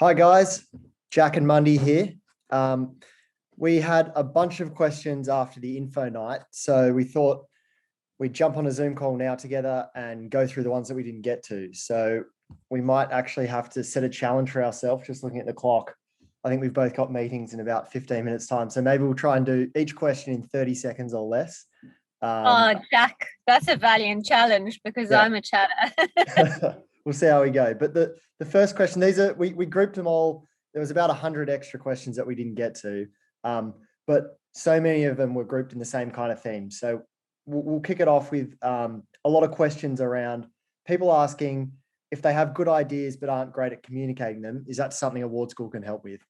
Hi guys, Jack and Mandie here. We had a bunch of questions after the info night, so we thought we'd jump on a Zoom call now together and go through the ones that we didn't get to. So we might actually have to set a challenge for ourselves, just looking at the clock. I think we've both got meetings in about 15 minutes time, so maybe we'll try and do each question in 30 seconds or less. Jack, that's a valiant challenge because Yeah. I'm a chatter. We'll see how we go. But the first question, we grouped them all. There was about 100 extra questions that we didn't get to. But so many of them were grouped in the same kind of theme. So we'll kick it off with a lot of questions around people asking if they have good ideas but aren't great at communicating them. Is that something Award School can help with?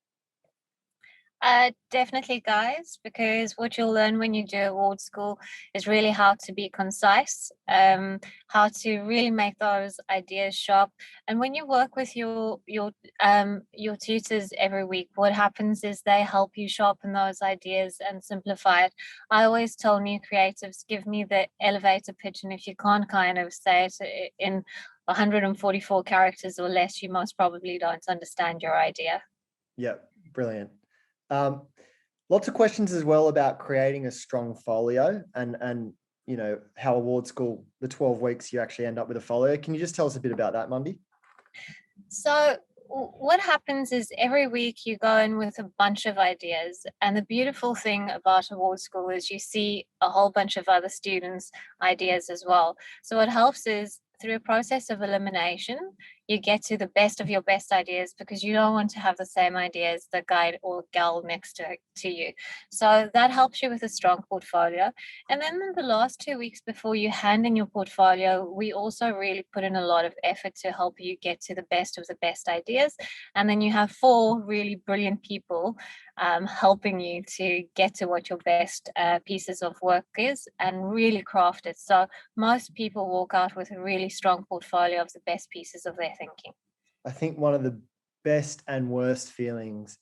Definitely, guys, because what you'll learn when you do award school is really how to be concise, how to really make those ideas sharp. And when you work with your tutors every week, what happens is they help you sharpen those ideas and simplify it. I always tell new creatives, give me the elevator pitch, and if you can't kind of say it in 144 characters or less, you most probably don't understand your idea. Yeah, brilliant. Lots of questions as well about creating a strong folio and how award school, the 12 weeks you actually end up with a folio. Can you just tell us a bit about that, Mandie? So what happens is every week you go in with a bunch of ideas, and the beautiful thing about award school is you see a whole bunch of other students' ideas as well. So what helps is through a process of elimination, you get to the best of your best ideas because you don't want to have the same idea as the guy or gal next to you. So that helps you with a strong portfolio. And then in the last 2 weeks before you hand in your portfolio, we also really put in a lot of effort to help you get to the best of the best ideas. And then you have four really brilliant people helping you to get to what your best pieces of work is and really craft it. So most people walk out with a really strong portfolio of the best pieces of their thinking. I think one of the best and worst feelings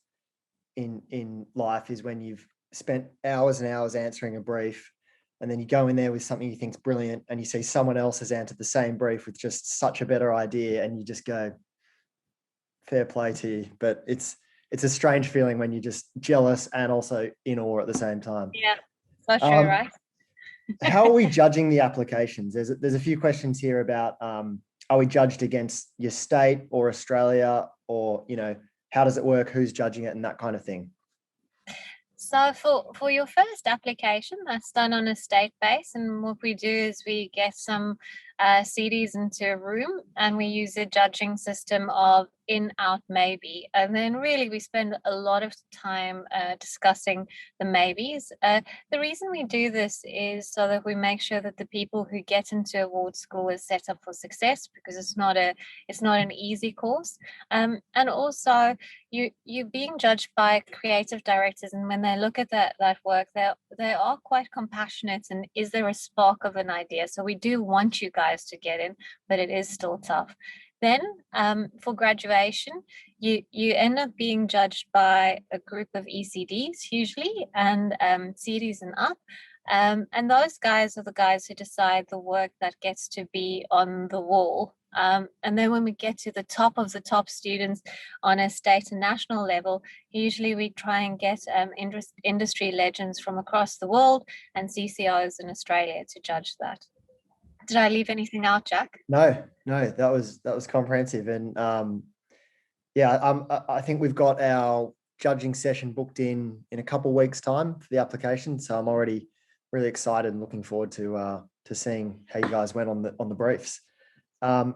in life is when you've spent hours and hours answering a brief, and then you go in there with something you think's brilliant, and you see someone else has answered the same brief with just such a better idea, and you just go, fair play to you. But it's a strange feeling when you're just jealous and also in awe at the same time. Yeah, so true, right? How are we judging the applications? There's a few questions here about are we judged against your state or Australia, or how does it work, who's judging it, and that kind of thing? So for your first application, that's done on a state base, and what we do is we get some CDs into a room, and we use a judging system of in, out, maybe, and then really we spend a lot of time discussing the maybes. The reason we do this is so that we make sure that the people who get into award school is set up for success, because it's not an easy course, and also you're being judged by creative directors, and when they look at that work, they are quite compassionate, and is there a spark of an idea? So we do want you guys to get in, but it is still tough. Then for graduation, you end up being judged by a group of ECDs usually, and CDs and up. And those guys are the guys who decide the work that gets to be on the wall. And then when we get to the top of the top students on a state and national level, usually we try and get industry legends from across the world and CCOs in Australia to judge that. Did I leave anything out, Jack? No, that was comprehensive. And I think we've got our judging session booked in a couple of weeks' time for the application. So I'm already really excited and looking forward to seeing how you guys went on the briefs. A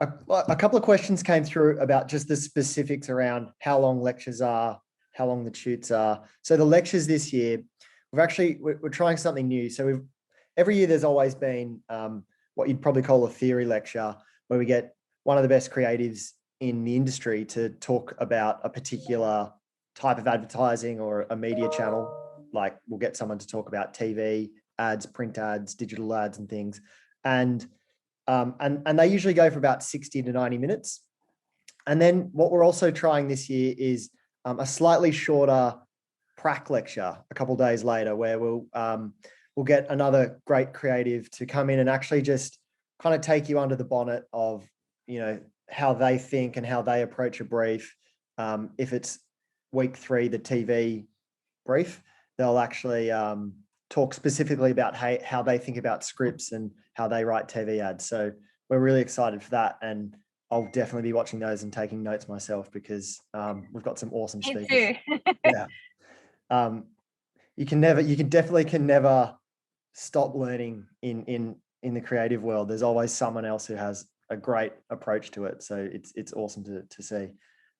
couple of questions came through about just the specifics around how long lectures are, how long the tutes are. So the lectures this year, we're trying something new. So every year there's always been what you'd probably call a theory lecture, where we get one of the best creatives in the industry to talk about a particular type of advertising or a media channel. Like we'll get someone to talk about TV ads, print ads, digital ads and things. And they usually go for about 60 to 90 minutes. And then what we're also trying this year is a slightly shorter prac lecture a couple of days later, where we'll get another great creative to come in and actually just kind of take you under the bonnet of, how they think and how they approach a brief. If it's week 3, the TV brief, they'll actually talk specifically about how they think about scripts and how they write TV ads. So we're really excited for that, and I'll definitely be watching those and taking notes myself, because we've got some awesome Me speakers. too. Yeah. You can never stop learning in the creative world. There's always someone else who has a great approach to it. So it's awesome to see.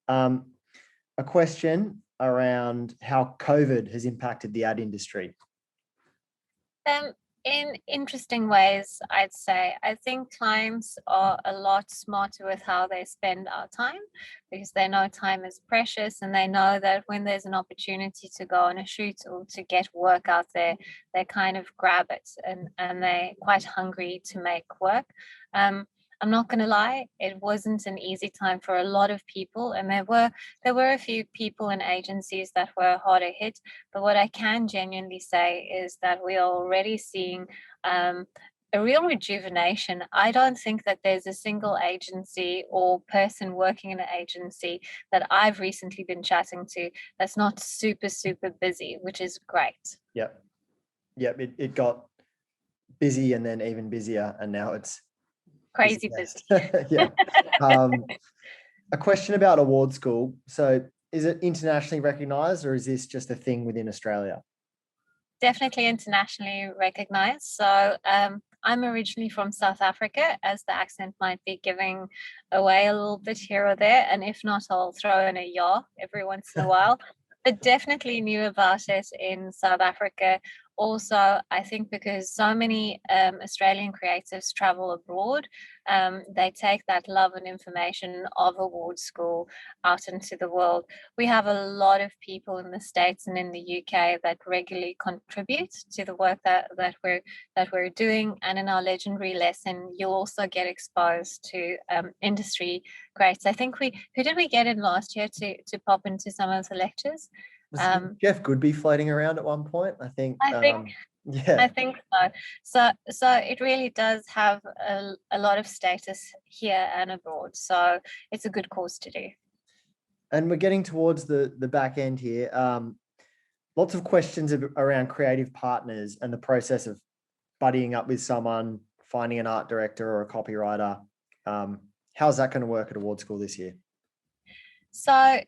A question around how COVID has impacted the ad industry. In interesting ways, I'd say. I think clients are a lot smarter with how they spend our time, because they know time is precious, and they know that when there's an opportunity to go on a shoot or to get work out there, they kind of grab it, and they're quite hungry to make work. I'm not going to lie, it wasn't an easy time for a lot of people, and there were a few people and agencies that were harder hit. But what I can genuinely say is that we are already seeing a real rejuvenation. I don't think that there's a single agency or person working in an agency that I've recently been chatting to that's not super, super busy, which is great. Yep. It got busy and then even busier, and now it's crazy busy. Yeah. A question about award school. So is it internationally recognized, or is this just a thing within Australia? Definitely internationally recognized. So I'm originally from South Africa, as the accent might be giving away a little bit here or there. And if not, I'll throw in a "ya" every once in a while. But definitely knew about it in South Africa. Also, I think because so many Australian creatives travel abroad, they take that love and information of award school out into the world. We have a lot of people in the States and in the UK that regularly contribute to the work that we're doing. And in our legendary lesson, you'll also get exposed to industry greats. I think who did we get in last year to pop into some of the lectures? Was Jeff Goodby floating around at one point? I think. Yeah. I think so. So it really does have a lot of status here and abroad. So it's a good cause to do. And we're getting towards the back end here. Lots of questions around creative partners and the process of buddying up with someone, finding an art director or a copywriter. How's that going to work at award school this year? So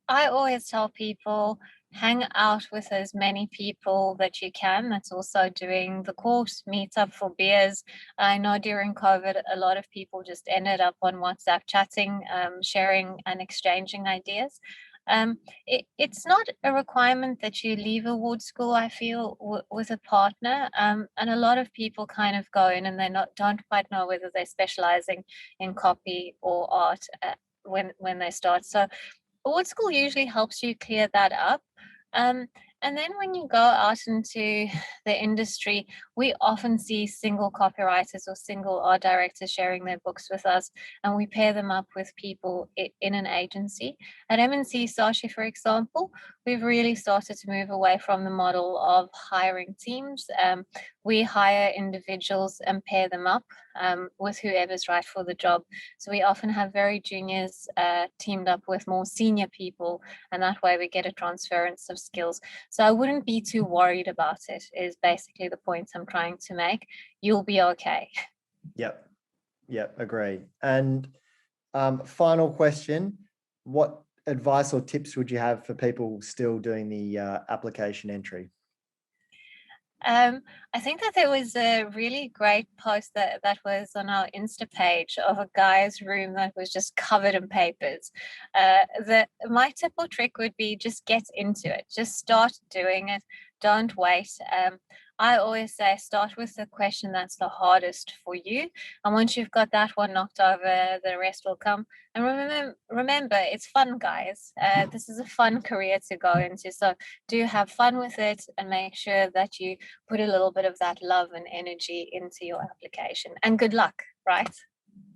I always tell people, hang out with as many people that you can that's also doing the course, meet up for beers. I know during COVID, a lot of people just ended up on WhatsApp chatting, sharing and exchanging ideas. It's not a requirement that you leave award school, I feel, with a partner. And a lot of people kind of go in and don't quite know whether they're specializing in copy or art when they start. So award school usually helps you clear that up. And then when you go out into the industry, we often see single copywriters or single art directors sharing their books with us, and we pair them up with people in an agency. At M&C Saatchi, for example, we've really started to move away from the model of hiring teams. We hire individuals and pair them up with whoever's right for the job. So we often have very juniors teamed up with more senior people, and that way we get a transference of skills. So I wouldn't be too worried about it, is basically the point I'm trying to make. You'll be okay. Yep, agree. And final question, what advice or tips would you have for people still doing the application entry? I think that there was a really great post that was on our Insta page of a guy's room that was just covered in papers. My tip or trick would be just get into it. Just start doing it. Don't wait. I always say start with the question that's the hardest for you. And once you've got that one knocked over, the rest will come. And remember, it's fun, guys. This is a fun career to go into. So do have fun with it and make sure that you put a little bit of that love and energy into your application. And good luck, right?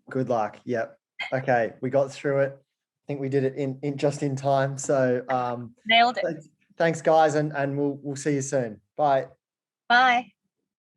Good luck. Yep. Okay, we got through it. I think we did it in just in time. So nailed it. Thanks, guys, and we'll see you soon. Bye. Bye.